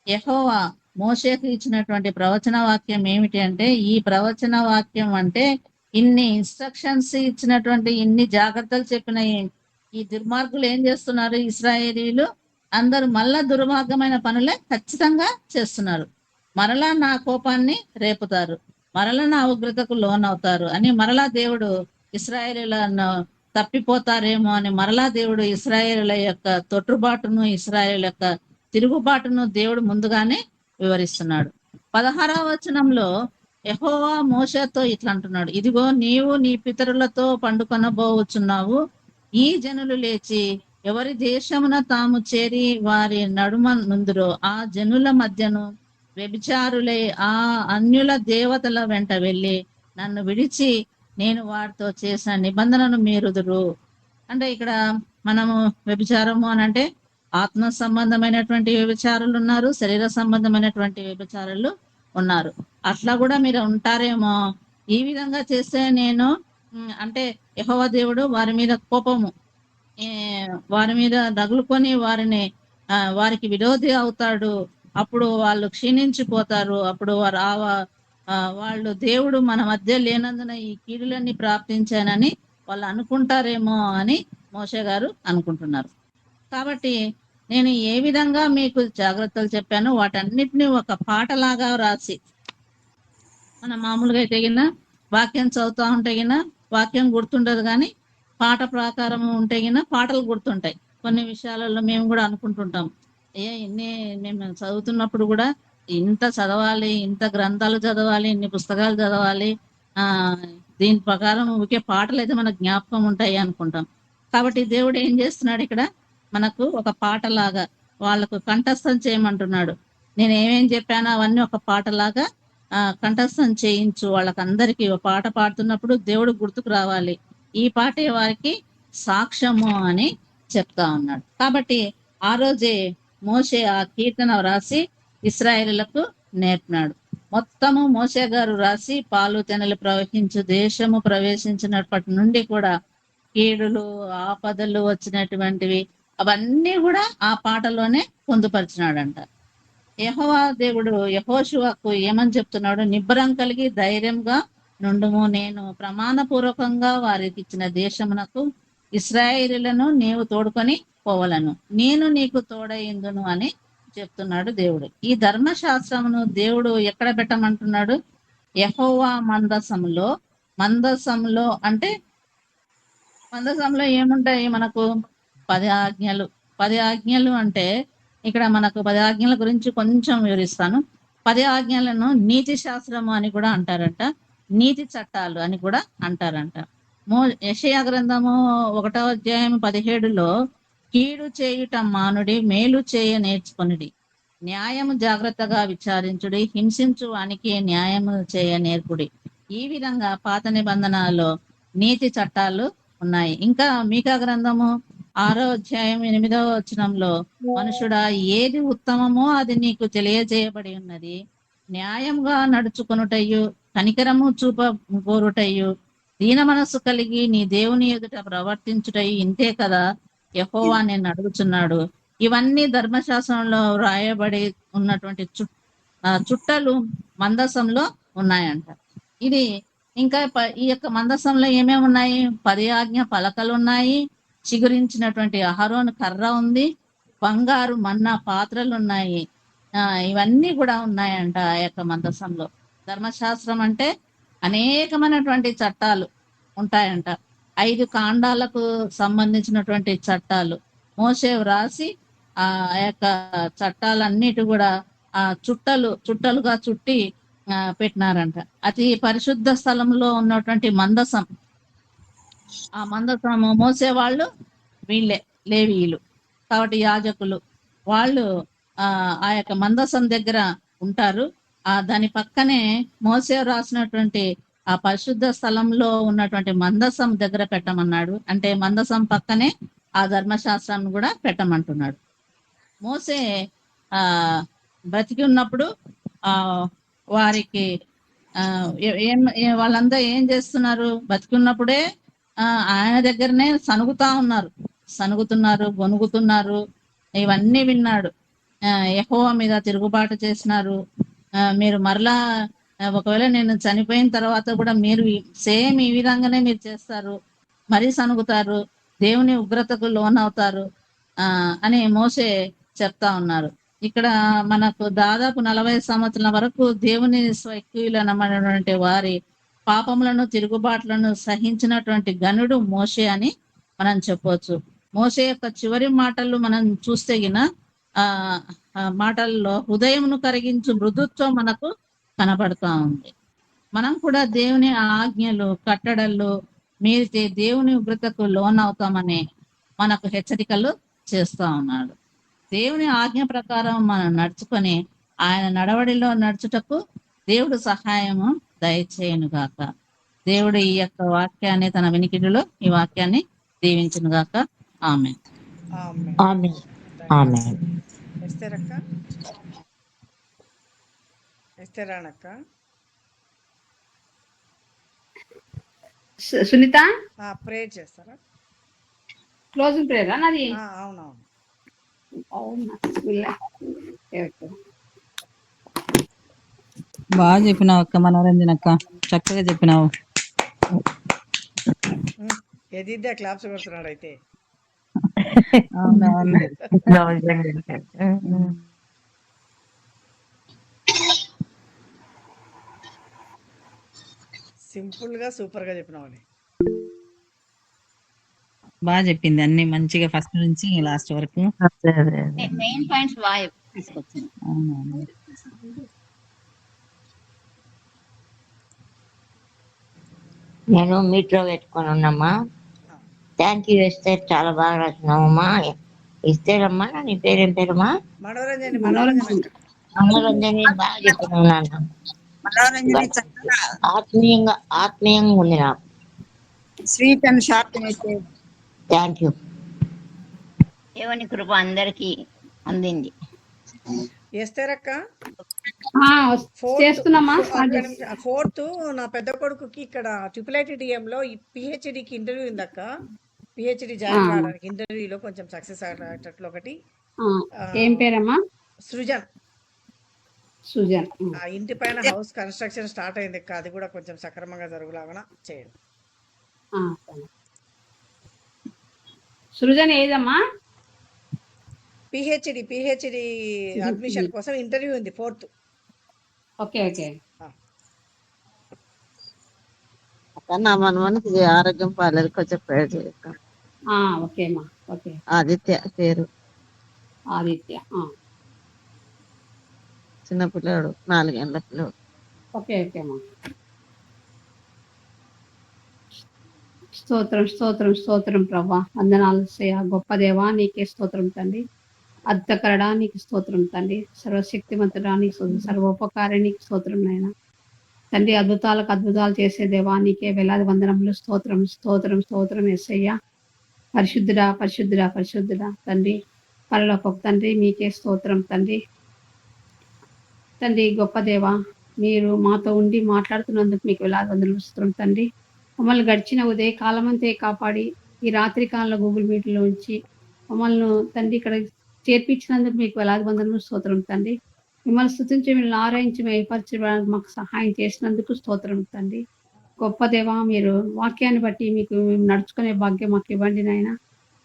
యెహోవా మోషేకు ఇచ్చినటువంటి ప్రవచన వాక్యం ఏమిటి అంటే, ఈ ప్రవచన వాక్యం అంటే ఇన్ని ఇన్స్ట్రక్షన్స్ ఇచ్చినటువంటి, ఇన్ని జాగ్రత్తలు చెప్పిన ఈ దుర్మార్గులు ఏం చేస్తున్నారు? ఇశ్రాయేలీయులు అందరూ మళ్ళా దుర్మార్గమైన పనులే ఖచ్చితంగా చేస్తున్నారు. మరలా నా కోపాన్ని రేపుతారు, మరలా నా ఉగ్రతకు లోనవుతారు అని మరలా దేవుడు ఇశ్రాయేలీయులను తప్పిపోతారేమో అని మరలా దేవుడు ఇశ్రాయేలీయుల యొక్క తొట్టుబాటును, ఇశ్రాయేల్ యొక్క తిరుగుబాటును దేవుడు ముందుగానే వివరిస్తున్నాడు. 16వ వచనంలో యెహోవా మోషేతో ఇట్లా అంటున్నాడు, ఇదిగో నీవు నీ పితరులతో పండుకొనబోచున్నావు. ఈ జనులు లేచి ఎవరి దేశమున తాము చేరి వారి నడుమ నుందురో ఆ జనుల మధ్యను వ్యభిచారులై ఆ అన్యుల దేవతల వెంట వెళ్ళి నన్ను విడిచి నేను వారితో చేసిన నిబంధనను మీరుదురు. అంటే ఇక్కడ మనము వ్యభిచారము అని అంటే ఆత్మ సంబంధమైనటువంటి వ్యభిచారులు ఉన్నారు, శరీర సంబంధమైనటువంటి వ్యభిచారులు ఉన్నారు. అట్లా కూడా మీరు ఉంటారేమో. ఈ విధంగా చేస్తే నేను అంటే యెహోవా దేవుడు వారి మీద కోపము, వారి మీద రగులుకొని వారికి విరోధి అవుతాడు. అప్పుడు వాళ్ళు క్షీణించిపోతారు. అప్పుడు వాళ్ళు దేవుడు మన మధ్య లేనందున ఈ కీడులన్నీ ప్రాప్తించానని వాళ్ళు అనుకుంటారేమో అని మోషే గారు అనుకుంటున్నారు. కాబట్టి నేను ఏ విధంగా మీకు జాగ్రత్తలు చెప్పానో వాటన్నిటిని ఒక పాటలాగా రాసి, మన మామూలుగా అయితే గిన వాక్యం చదువుతా ఉంటే గిన వాక్యం గుర్తుండదు, కానీ పాట ప్రకారం ఉంటే గిన పాటలు గుర్తుంటాయి. కొన్ని విషయాలలో మేము కూడా అనుకుంటుంటాం, మేము చదువుతున్నప్పుడు కూడా ఇంత చదవాలి, ఇంత గ్రంథాలు చదవాలి, ఇన్ని పుస్తకాలు చదవాలి, దీని ప్రకారం ఒకే పాటలు అయితే మనకు జ్ఞాపకం ఉంటాయి అనుకుంటాం. కాబట్టి దేవుడు ఏం చేస్తున్నాడు, ఇక్కడ మనకు ఒక పాటలాగా వాళ్ళకు కంఠస్థం చేయమంటున్నాడు. నేను ఏమేం చెప్పానో అవన్నీ ఒక పాటలాగా కంఠస్థం చేయించు. వాళ్ళకందరికీ ఒక పాట పాడుతున్నప్పుడు దేవుడు గుర్తుకు రావాలి, ఈ పాటే వారికి సాక్ష్యము అని చెప్తా ఉన్నాడు. కాబట్టి ఆ రోజే మోషే ఆ కీర్తన రాసి ఇశ్రాయేలులకు నేర్పినాడు. మొత్తము మోషే గారు రాసి పాలు తెనలు ప్రవహించు దేశము ప్రవేశించినప్పటి నుండి కూడా కీడులు, ఆపదలు వచ్చినటువంటివి అవన్నీ కూడా ఆ పాటలోనే పొందుపరిచినాడంట. యెహోవా దేవుడు యెహోషువకు ఏమని చెప్తున్నాడు, నిబ్బరం కలిగి ధైర్యంగా నుండుము, నేను ప్రమాణపూర్వకంగా వారికి ఇచ్చిన దేశమునకు ఇశ్రాయేలులను నీవు తోడుకొని పోవలను, నేను నీకు తోడయిందును అని చెప్తున్నాడు దేవుడు. ఈ ధర్మశాస్త్రమును దేవుడు ఎక్కడ పెట్టమంటున్నాడు, యెహోవా మందసంలో. మందసంలో అంటే మందసంలో ఏముంటాయి మనకు 10 ఆజ్ఞలు. 10 ఆజ్ఞలు అంటే ఇక్కడ మనకు 10 ఆజ్ఞల గురించి కొంచెం వివరిస్తాను. 10 ఆజ్ఞలను నీతి శాస్త్రము అని కూడా అంటారంట, నీతి చట్టాలు అని కూడా అంటారంట. యెషయా గ్రంథము 1వ అధ్యాయం 17లో కీడు చేయుట మానుడి, మేలు చేయ నేర్చుకొనుడి, న్యాయము జాగ్రత్తగా విచారించుడి, హింసించు వానికి న్యాయము చేయ నేర్పుడి. ఈ విధంగా పాత నిబంధనలో నీతి చట్టాలు ఉన్నాయి. ఇంకా మీకా గ్రంథము 6వ అధ్యాయం 8వ వచనంలో మనుషుడా ఏది ఉత్తమమో అది నీకు తెలియజేయబడి ఉన్నది, న్యాయంగా నడుచుకొనుటయు కనికరము చూపగోరుటయు దీన మనస్సు కలిగి నీ దేవుని ఎదుట ప్రవర్తించుటయు ఇంతే కదా యెహోవా నేను అడుగుచున్నాడు. ఇవన్నీ ధర్మశాస్త్రంలో వ్రాయబడి ఉన్నటువంటి చుట్టలు మందసంలో ఉన్నాయంట. ఇది ఇంకా ఈ యొక్క మందసంలో ఏమేమి ఉన్నాయి, 10 ఆజ్ఞ పలకలు ఉన్నాయి, చిగురించినటువంటి అహరోను కర్ర ఉంది, బంగారు మన్నా పాత్రలు ఉన్నాయి. ఇవన్నీ కూడా ఉన్నాయంట ఆ యొక్క మందసంలో. ధర్మశాస్త్రం అంటే అనేకమైనటువంటి చట్టాలు ఉంటాయంట. 5 కాండాలకు సంబంధించినటువంటి చట్టాలు మోషే వ్రాసి ఆ యొక్క చట్టాలన్నిటి కూడా చుట్టలుగా చుట్టి పెట్టినారంట. అతి పరిశుద్ధ స్థలంలో ఉన్నటువంటి మందసం, ఆ మందసము మోసేవాళ్ళు వీళ్ళే లేవీయులు. కాబట్టి యాజకులు వాళ్ళు ఆ యొక్క మందసం దగ్గర ఉంటారు. దాని పక్కనే మోసే రాసినటువంటి ఆ పరిశుద్ధ స్థలంలో ఉన్నటువంటి మందసం దగ్గర పెట్టమన్నాడు. అంటే మందసం పక్కనే ఆ ధర్మశాస్త్రాన్ని కూడా పెట్టమంటున్నాడు. మోసే బ్రతికి ఉన్నప్పుడు వారికి వాళ్ళంతా ఏం చేస్తున్నారు, బతికి ఉన్నప్పుడే ఆయన దగ్గరనే సనుగుతున్నారు, గొనుగుతున్నారు. ఇవన్నీ విన్నాడు. యెహోవా మీద తిరుగుబాటు చేసినారు. మీరు మరలా ఒకవేళ నేను చనిపోయిన తర్వాత కూడా మీరు సేమ్ ఈ విధంగానే మీరు చేస్తారు, మరీ సనుగుతారు, దేవుని ఉగ్రతకు లోనవుతారు అని మోసే చెప్తా ఉన్నారు. ఇక్కడ మనకు దాదాపు 40 సంవత్సరాల వరకు దేవుని స్వకీయులనమైనటువంటి వారి పాపములను తిరుగుబాట్లను సహించినటువంటి గనుడు మోషే అని మనం చెప్పవచ్చు. మోషే యొక్క చివరి మాటలు మనం చూస్తే గిన ఆ మాటల్లో హృదయమును కరిగించు మృదుత్వం మనకు కనబడుతూ ఉంది. మనం కూడా దేవుని ఆజ్ఞలు కట్టడలు మీరితే దేవుని ఉగ్రతకు లోనవుతామని మనకు హెచ్చరికలు చేస్తా ఉన్నాడు. దేవుని ఆజ్ఞ ప్రకారం మనం నడుచుకొని ఆయన నడవడిలో నడుచుటకు దేవుడు సహాయము దయచేయను గాక. దేవుడు ఈ యొక్క వాక్యాన్ని తన వినికిడిలో ఈ వాక్యాన్ని దీవించును గాక. ఆమెన్. ఆమెన్. ఆమేన్. థాంక్యూ. ఆమేన్. ఎస్తేర్ అక్క, ఎస్తేర్ రాణక్క. సునీత ప్రేయర్ చేస్తారా? క్లోజింగ్ ప్రేయరా నాది? అవునవును. అవునా, బిస్మిల్లాహ్. Okay, okay. బాగా చెప్పినావు అక్క, మనోరంజన్ అక్క, చక్కగా చెప్పినావు. ఎదిద్దే క్లాప్స్ కొడుతున్నాడు అయితే. అవునవును. సింపుల్ గా సూపర్ గా చెప్పినావు. బాగా చెప్పింది అన్ని మంచిగా ఫస్ట్ నుంచి లాస్ట్ వరకు. మెయిన్ పాయింట్స్ బాగా తీసుకొచ్చింది. అవునవును. నేను మీట్లో పెట్టుకొని ఉన్నమ్మా. థ్యాంక్ యూ ఎస్తేర్, చాలా బాగా రాసినావమ్మా. ఎస్తేరమ్మా, నీ పేరేం పేరమ్మా? మనోరంజని. మనోరంజన్. మనోరంజని, బాగా చెప్పినావు నాన్న. మనోరంజని చక్కగా ఆత్మీయంగా ఉంది నాకు. Sweet and short message. Thank you. దేవుని కృప అందరికీ అందింది. ఎస్తేర్ అక్క, చేస్తున్నామా? ఫోర్త్ నా పెద్ద కొడుకుకి ఇక్కడ ట్రిపుల్ లో పిహెచ్డికి ఇంటర్వ్యూ ఉందక్క. పిహెచ్డి జాయిన్ కావడానికి ఇంటర్వ్యూలో కొంచెం సక్సెస్ అయ్యేటట్లు ఒకటి. ఏం పేరమ్మా? సృజన్. సుజన్. ఆ ఇంటి పైన హౌస్ కన్స్ట్రక్షన్ స్టార్ట్ అయింది అక్క. అది కూడా కొంచెం సక్రమంగా జరుగులాగా చేయండి. సృజన్ ఏదమ్మా? పిహెచ్డి అడ్మిషన్ కోసం ఇంటర్వ్యూ ఉంది 4th. Okay, okay. అక్క, నా మనవనికి ఆరోగ్యం పాలేదు, కొంచెం ప్రేయర్ చేయక్క. ఓకే అమ్మా. ఓకే. ఆదిత్య పేరు. ఆదిత్య. చిన్నపిల్లాడు, 4 ఏళ్ల పిల్లాడు. ఓకే, ఓకే అమ్మా. స్తోత్రం, స్తోత్రం, స్తోత్రం ప్రభా. వందనాలు గొప్ప దేవా, నీకే స్తోత్రం తండ్రి. అద్భుతకరుడా నీకు స్తోత్రం తండ్రి. సర్వశక్తిమంతుడా నీకు స్తోత్రం. సర్వోపకారి నీకు స్తోత్రం నాయన తండ్రి. అద్భుతాలకు అద్భుతాలు చేసే దేవా నీకే వేలాది వందనములు. స్తోత్రం, స్తోత్రం, స్తోత్రం యేసయ్యా. పరిశుద్ధుడా, పరిశుద్ధుడా, పరిశుద్ధుడా తండ్రి. పరలోకపు తండ్రి మీకే స్తోత్రం తండ్రి. తండ్రి గొప్ప దేవా, మీరు మాతో ఉండి మాట్లాడుతున్నందుకు మీకు వేలాది వందనములు స్తోత్రం తండ్రి. మమ్మల్ని గడిచిన ఉదయ కాలమంతే కాపాడి ఈ రాత్రి కాలంలో గూగుల్ మీట్లో ఉంచి మమ్మల్ని తండ్రి ఇక్కడ చేర్పించినందుకు మీకు వేలాది వందనములు స్తోత్రం తండ్రి. మిమ్మల్ని స్తుతించి మిమ్మల్ని ఆరాయించి ఏర్పరచడానికి మాకు సహాయం చేసినందుకు స్తోత్రం తండ్రి. గొప్ప దేవా, మీరు వాక్యాన్ని బట్టి మీకు మేము నడుచుకునే భాగ్యం మాకు ఇవ్వండి నాయన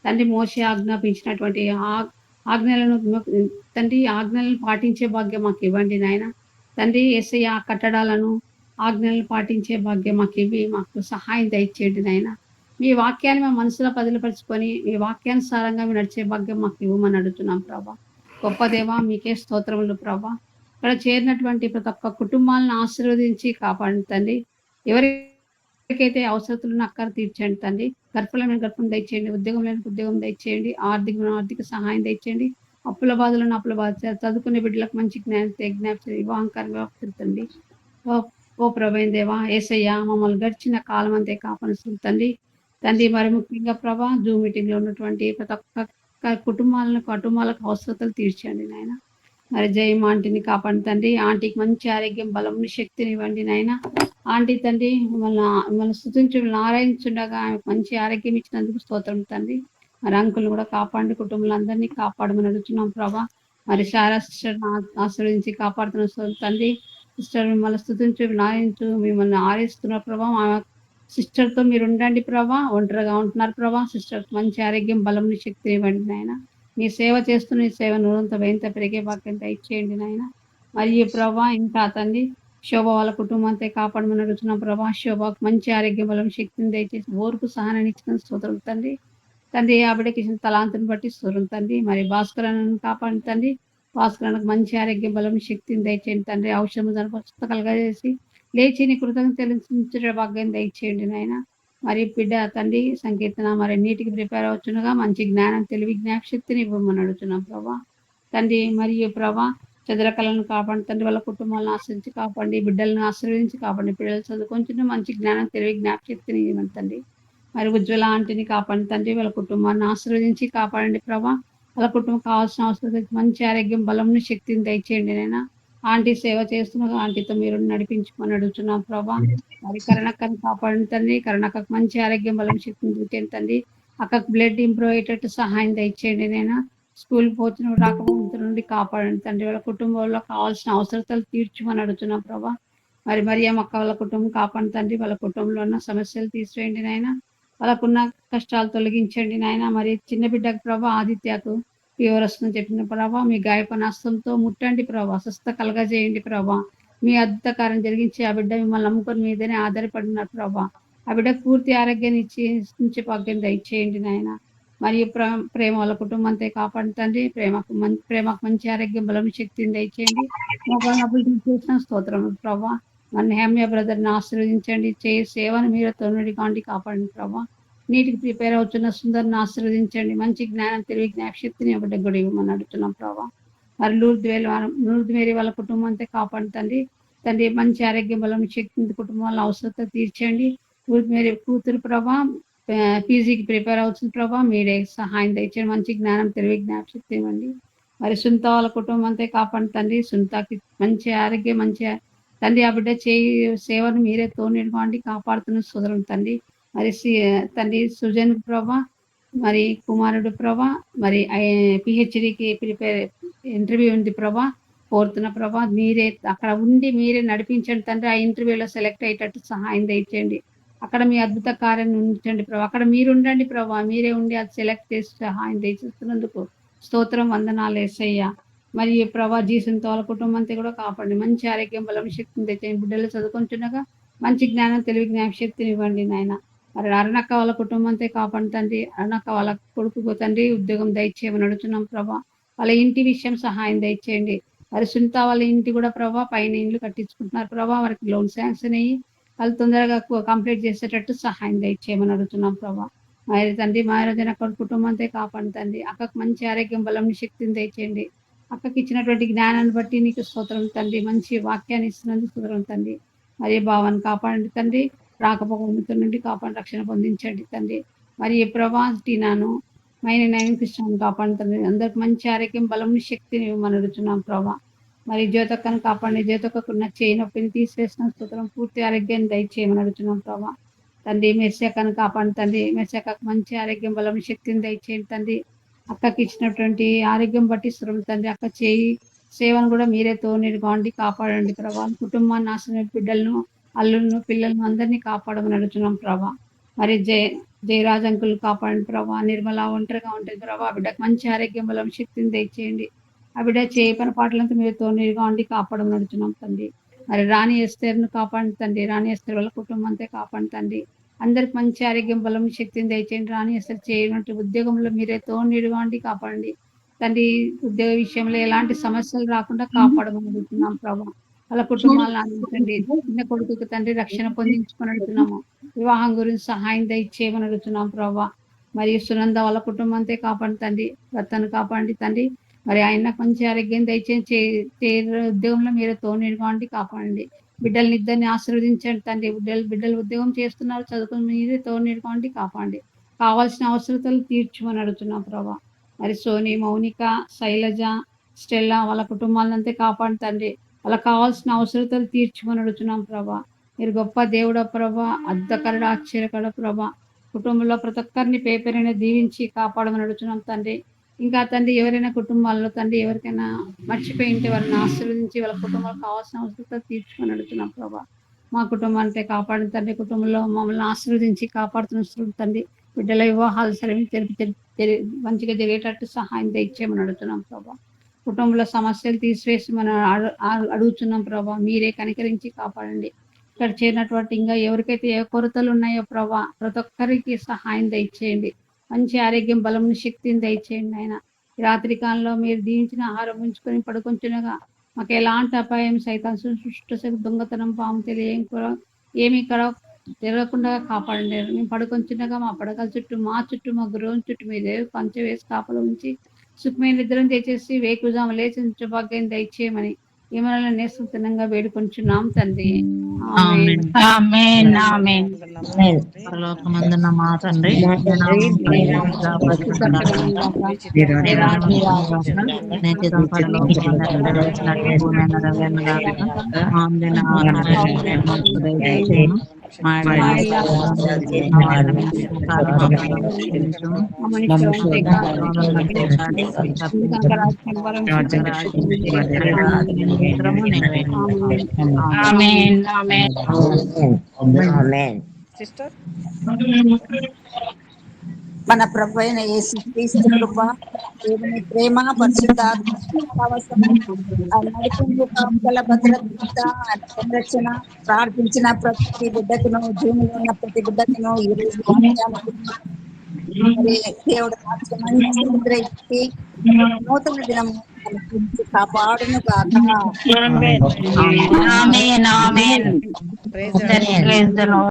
తండ్రి. మోషే ఆజ్ఞాపించినటువంటి ఆజ్ఞలను తండ్రి, ఆజ్ఞలను పాటించే భాగ్యం మాకు ఇవ్వండి నాయన తండ్రి. యేసయ్య కట్టడాలను ఆజ్ఞలను పాటించే భాగ్యం మాకు ఇవి, మాకు సహాయం దయచేయండి నాయన. మీ వాక్యాన్ని మా మనసులో పదిలపరుచుకొని మీ వాక్యానుసారంగా మేము నడిచే భాగ్యం మాకు ఇవ్వమని అడుగుతున్నాం ప్రభా. గొప్ప దేవా మీకే స్తోత్రములు ప్రభా. ఇక్కడ చేరినటువంటి ప్రతి ఒక్క కుటుంబాలను ఆశీర్వదించి కాపాడండి తండ్రి. ఎవరికైతే అవసరతలను అక్కర తీర్చండి తండ్రి. గర్భమైన గర్భం దయచేయండి, ఉద్యోగం లేని ఉద్యోగం దయచేయండి, ఆర్థిక సహాయం దయచేయండి. అప్పుల బాధలను అప్పుల బాధ, చదువుకునే బిడ్డలకు మంచి జ్ఞాపకం, వివాహంకరంగా తండ్రి. ఓ ప్రభైన దేవా యేసయ్య, మమ్మల్ని గడిచిన కాలం అంతే కాపాడుతుంది తండ్రి. మరి ముఖ్యంగా ప్రభా, జూమ్ మీటింగ్ లో ఉన్నటువంటి ప్రతి ఒక్క కుటుంబాలకు అవసరతలు తీర్చండి నాయన. మరి జయమ్మ ఆంటీని కాపాడండి తండ్రి. ఆంటీకి మంచి ఆరోగ్యం, బలం, శక్తిని ఇవ్వండి నాయన. ఆంటీ తండ్రి మిమ్మల్ని స్తుతించి మిమ్మల్ని ఆరాధించుండగా మంచి ఆరోగ్యం ఇచ్చినందుకు స్తోత్రం తండ్రి. మరి అంకుల్ని కూడా కాపాడండి, కుటుంబాలందరినీ కాపాడమని అడుగుతున్నాం ప్రభా. మరి శారా సిస్టర్ ఆశీర్వదించి కాపాడుతున్న తండ్రి. సిస్టర్ మిమ్మల్ని స్తుతించు మిమ్మల్ని ఆరాధిస్తున్న ప్రభా. సిస్టర్ తో మీరు ఉండండి ప్రభా. ఒంటరిగా ఉంటున్నారు ప్రభా. సిస్టర్ మంచి ఆరోగ్యం, బలం, శక్తిని ఇవ్వండి నాయన. మీ సేవ చేస్తున్న ఈ సేవ నూరంత వేంత పెరిగే భాగ్యం దయచేయండి నాయన. మరియు ప్రభా ఇంకా తండ్రి శోభ వాళ్ళ కుటుంబం అంతా కాపాడమని అడుగుతున్నాం ప్రభా. శోభకు మంచి ఆరోగ్య బలం శక్తిని దయచేసి ఓర్పు సహనాన్ని ఇచ్చిన స్తోత్రం తండ్రి. తండ్రి ఆ బిడ్డకి ఇచ్చిన తలాంతుని బట్టి స్తోత్రం తండ్రి. మరి భాస్కరను కాపాడండి తండ్రి. భాస్కరనకు మంచి ఆరోగ్య బలం శక్తిని దయచేయండి తండ్రి. ఔషధం దాని పుస్తక కలగజేసి లేచి నీ కృతజ్ఞత చెల్లించే భాగ్యం దయచేయండి నాయన. మరి బిడ్డ తండ్రి సంకీర్తన మరి నీటికి ప్రిపేర్ అవుతుండగా మంచి జ్ఞానం తెలివి జ్ఞాపశక్తిని ఇవ్వమని అడుగుతున్నాం ప్రభా. తండ్రి మరియు ప్రభా చంద్రకళను కాపాడి తండ్రి వాళ్ళ కుటుంబాలను ఆశ్రయించి కాపాడి బిడ్డలను ఆశ్రయించి కాపాడి పిల్లలు చదువుకుంటున్న మంచి జ్ఞానం తెలివి జ్ఞాపశక్తిని ఇవ్వండి తండ్రి. మరి ఉజ్వల ఆంటీని కాపాడి తండ్రి వాళ్ళ కుటుంబాన్ని ఆశ్రయించి కాపాడండి ప్రభా. వాళ్ళ కుటుంబం కావాల్సిన అవసరం మంచి ఆరోగ్యం బలంను శక్తిని దయచేయండి నైనా. ఆంటీ సేవ చేస్తున్న ఆంటీతో మీరు నడిపించుకొని అడుగుతున్నాం ప్రభా. మరి కరుణక్కని కాపాడండి తండ్రి. కరుణక్కకు మంచి ఆరోగ్యం బలం శక్తిని దయచేయండి తండ్రి. అక్కకు బ్లడ్ ఇంప్రూవ్ అయ్యేటట్టు సహాయం దయచేయండి నైనా. స్కూల్ పోతున్న రాకపోతున్న నుండి కాపాడండి తండ్రి. వాళ్ళ కుటుంబంలో కావాల్సిన అవసరతలు తీర్చుమని అడుగుతున్నాం ప్రభా. మరి అక్క వాళ్ళ కుటుంబం కాపాడండి తండ్రి. వాళ్ళ కుటుంబంలో ఉన్న సమస్యలు తీసివేయండి నాయన. వాళ్ళకున్న కష్టాలు తొలగించండి నాయన. మరి చిన్న బిడ్డకు ప్రభా ఆదిత్యకు ఫీవర్ వస్తుందని చెప్పిన ప్రభా మీ గాయపన హస్తంతో ముట్టండి ప్రభా. స్వస్థ కలగజేయండి ప్రభా. మీ అద్భుత కార్యం జరిగించి ఆ బిడ్డ మిమ్మల్ని నమ్ముకొని మీదనే ఆధారపడినారు ప్రభా. ఆ బిడ్డ పూర్తి ఆరోగ్యాన్ని ఇచ్చి భాగ్యం దయచేయండి నాయన. మరియు ప్రేమ వాళ్ళ కుటుంబం అంతే కాపాడండి తండ్రి. ప్రేమకు మంచి ఆరోగ్యం బలం శక్తిని దయచేయండి. చేసిన స్తోత్రం ప్రభా. మన హేమ్య బ్రదర్ని ఆశీర్వదించండి. సేవను మీరు తొమ్మిది కాండి కాపాడండి ప్రభా. నీటికి ప్రిపేర్ అవుతున్న సుందర్ని ఆశీర్వదించండి. మంచి జ్ఞానం తెలివి జ్ఞాపశక్తిని బిడ్డ కూడా ఇవ్వమని అడుగుతున్నాం ప్రభా. మరి లూర్ది మేరీ వాళ్ళ కుటుంబం అంతే కాపాడండి తండ్రి. తండ్రి మంచి ఆరోగ్యం బలం శక్తిని కుటుంబం వాళ్ళ అవసరత తీర్చండి. లూర్ది మేరీ కూతురు ప్రభా పీజీకి ప్రిపేర్ అవుతుంది ప్రభా. మీరే సహాయం దయచేయండి. మంచి జ్ఞానం తెలివి జ్ఞాపశక్తి ఇవ్వండి. మరి సుంత వాళ్ళ కుటుంబం అంతే కాపాడండి తండ్రి. సుంతకి మంచి ఆరోగ్యం మంచి తండ్రి ఆ బిడ్డ సేవను మీరే తోనివ్వండి కాపాడుతున్న సోదరులు తండ్రి. మరి తండ్రి సుజన్ ప్రభా మరి కుమారుడు ప్రభా మరి పిహెచ్డికి ప్రిపేర్ ఇంటర్వ్యూ ఉంది ప్రభా కోరుతున్న ప్రభా. మీరే అక్కడ ఉండి మీరే నడిపించండి తండ్రి. ఆ ఇంటర్వ్యూలో సెలెక్ట్ అయ్యేటట్టు సహాయం దయచేయండి. అక్కడ మీ అద్భుత కార్యాన్ని ఉంచండి ప్రభా. అక్కడ మీరు ఉండండి ప్రభా. మీరే ఉండి అది సెలెక్ట్ చేసి సహాయం దయచేస్తున్నందుకు స్తోత్రం వందనాలు యేసయ్య. మరి ప్రభా జీసంతో వాళ్ళ కుటుంబం అంతా కూడా కాపాడండి. మంచి ఆరోగ్యం బలం శక్తిని తెచ్చండి. బిడ్డలు చదువుకుంటుండగా మంచి జ్ఞానం తెలివి జ్ఞాపశక్తిని ఇవ్వండి నాయన. మరి అరుణక్క వాళ్ళ కుటుంబం అంతే కాపాడండి తండ్రి. అరుణక్క వాళ్ళ కొడుకు తండ్రి ఉద్యోగం దయచేయమని అడుగుతున్నాం ప్రభా. వాళ్ళ ఇంటి విషయం సహాయం దయచేయండి. మరి సునీత వాళ్ళ ఇంటి కూడా ప్రభా పైన ఇండ్లు కట్టించుకుంటున్నారు ప్రభా. వారికి లోన్ శాంక్షన్ అయ్యి వాళ్ళు తొందరగా కంప్లీట్ చేసేటట్టు సహాయం దయచేయమని అడుగుతున్నాం ప్రభా. మరి తండ్రి మాయరాజన కుటుంబం అంతే కాపాడండి తండ్రి. అక్కకు మంచి ఆరోగ్యం బలం శక్తిని దయచేయండి. అక్కకి ఇచ్చినటువంటి జ్ఞానాన్ని బట్టి నీకు స్తోత్రం తండ్రి. మంచి వాక్యాన్ని ఇస్తున్నందుకు స్తోత్రం తండ్రి. మరి భావాన్ని కాపాడండి తండ్రి. రాకపోకల నుండి కాపాడి రక్షణ పొందించండి తండ్రి. మరి ప్రభా టీనాను మైన కృష్ణాన్ని కాపాడండి తండ్రి. అందరికి మంచి ఆరోగ్యం బలం శక్తిని మనం అడుగుతున్నాం ప్రభా. మరి జ్యోతక్కను కాపాడండి. జ్యోతక్కకున్న చేయి నొప్పిని తీసివేసిన స్తోత్రం పూర్తి ఆరోగ్యాన్ని దయచేయమని అడుగుతున్నాం ప్రభా. తండ్రి మెర్సక్కను కాపాడండి తండ్రి. మెర్సక్కకు మంచి ఆరోగ్యం బలం శక్తిని దయచేయండి తండ్రి. అక్కకి ఇచ్చినటువంటి ఆరోగ్యం బట్టి స్తోత్రం తండ్రి. అక్క చేయి సేవను కూడా మీరే తోనివ్వండి కాపాడండి ప్రభా. కుటుంబాన్ని ఆశ్రయ బిడ్డలను అల్లులను పిల్లలను అందరినీ కాపాడమని అడుగుతున్నాం ప్రభా. మరి జయరాజ్ అంకుల్ కాపాడండి ప్రభా. నిర్మల ఒంటరిగా ఉంటుంది ప్రభా. ఆ బిడ్డకు మంచి ఆరోగ్యం బలం శక్తిని దయచేయండి. ఆ బిడ్డ చేయి పని పాటలంతా మీరు తోనివ్వండి కాపాడమని అడుగుతున్నాం తండ్రి. మరి రాణి ఎస్తేర్ను కాపాడండి తండ్రి. రాణి ఎస్తేర్ వాళ్ళ కుటుంబం అంతే కాపాడండి తండ్రి. అందరికి మంచి ఆరోగ్యం బలం శక్తిని దయచేయండి. రాణి ఎస్తేర్ చేయనట్టు ఉద్యోగంలో మీరే తోనివ్వండి కాపాడండి తండ్రి. ఉద్యోగ విషయంలో ఎలాంటి సమస్యలు రాకుండా కాపాడమని అడుగుతున్నాం ప్రభా. వాళ్ళ కుటుంబాలను అందించండి. చిన్న కొడుకు తండ్రి రక్షణ పొందించుకొని అడుగుతున్నాము. వివాహం గురించి సహాయం దయచేయమని అడుగుతున్నాం ప్రభా. మరియు సునంద వాళ్ళ కుటుంబం అంతే కాపాడండి తండ్రి. భర్తను కాపాడండి తండ్రి. మరి ఆయన మంచి ఆరోగ్యం దయచేసి ఉద్యోగంలో మీరు తోనివ్వండి కాపాడండి. బిడ్డల్ని ఇద్దరిని ఆశీర్వదించండి తండ్రి. బిడ్డలు ఉద్యోగం చేస్తున్నారు చదువుకుని మీరే తోనివ్వండి కాపాడండి. కావాల్సిన అవసరతలు తీర్చుమని అడుగుతున్నాం ప్రభా. మరి సోని మౌనిక శైలజ స్టెల్లా వాళ్ళ కుటుంబాలంతే కాపాడండి తండ్రి. వాళ్ళకి కావాల్సిన అవసరతలు తీర్చుమని అడుగుతున్నాం ప్రభా. మీరు గొప్ప దేవుడ ప్రభా. అద్భుతకరుడ ఆశ్చర్యకర ప్రభా. కుటుంబంలో ప్రతి ఒక్కరిని పేపరైనా దీవించి కాపాడమని అడుగుతున్నాం తండ్రి. ఇంకా తండ్రి ఎవరైనా కుటుంబాల్లో తండ్రి ఎవరికైనా మర్చిపోయింటే వారిని ఆశీర్వదించి వాళ్ళ కుటుంబాలకు కావాల్సిన అవసరతలు తీర్చుమని అడుగుతున్నాం ప్రభా. మా కుటుంబాన్ని కాపాడిన తండ్రి. కుటుంబంలో మమ్మల్ని ఆశీర్వదించి కాపాడుతున్న తండ్రి. బిడ్డల వివాహాలు సరైన మంచిగా జరిగేటట్టు సహాయం దయచేయమని అడుగుతున్నాం ప్రభా. కుటుంబంలో సమస్యలు తీసివేసి మనం అడుగుతున్నాం ప్రభా. మీరే కనికరించి కాపాడండి. ఇక్కడ చేరినటువంటి ఇంకా ఎవరికైతే ఏ కొరతలు ఉన్నాయో ప్రభా, ప్రతి ఒక్కరికి సహాయం దయచేయండి. మంచి ఆరోగ్యం, బలం, శక్తిని దయచేయండి ఆయన. ఈ రాత్రి కాలంలో మీరు దీవించిన ఆహారం ఉంచుకొని పడుకుంటున్నగా మాకు ఎలాంటి అపాయం సైతం దొంగతనం, పాము ఏమి ఇక్కడ తిరగకుండా కాపాడండి. మేము పడుకొంచుండగా మా పడకల చుట్టూ, మా చుట్టూ, మా గృహం చుట్టూ మీరు పంచె వేసి కాపలు ఉంచి సుఖమైన నిద్రను తెచ్చేసి వేకుజాము లేచి భాగ్యం దయచేయమని ఏమైనా నేస్తుతంగా వేడుకొంచున్నాం తండ్రి. ఆమేన్. ఆమేన్. ఆమేన్. పరలోకమందున్న మా తండ్రి, సిస్టర్ మన ప్రభు అయిన యేసుక్రీస్తు కృప, దేవుని ప్రేమ, పరిశుద్ధాత్మ నడిపింపు, కాపుదల, భద్రత, సంరక్షణ ప్రార్థించిన ప్రతి బిడ్డకును, భూమిలో ఉన్న ప్రతి బిడ్డకును ఈ రోజు మరి దేవుడు మంచి నిద్ర ఇచ్చి నూతన దినం కాపాడును కాక. ఆమేన్. ఆమేన్. ప్రైజ్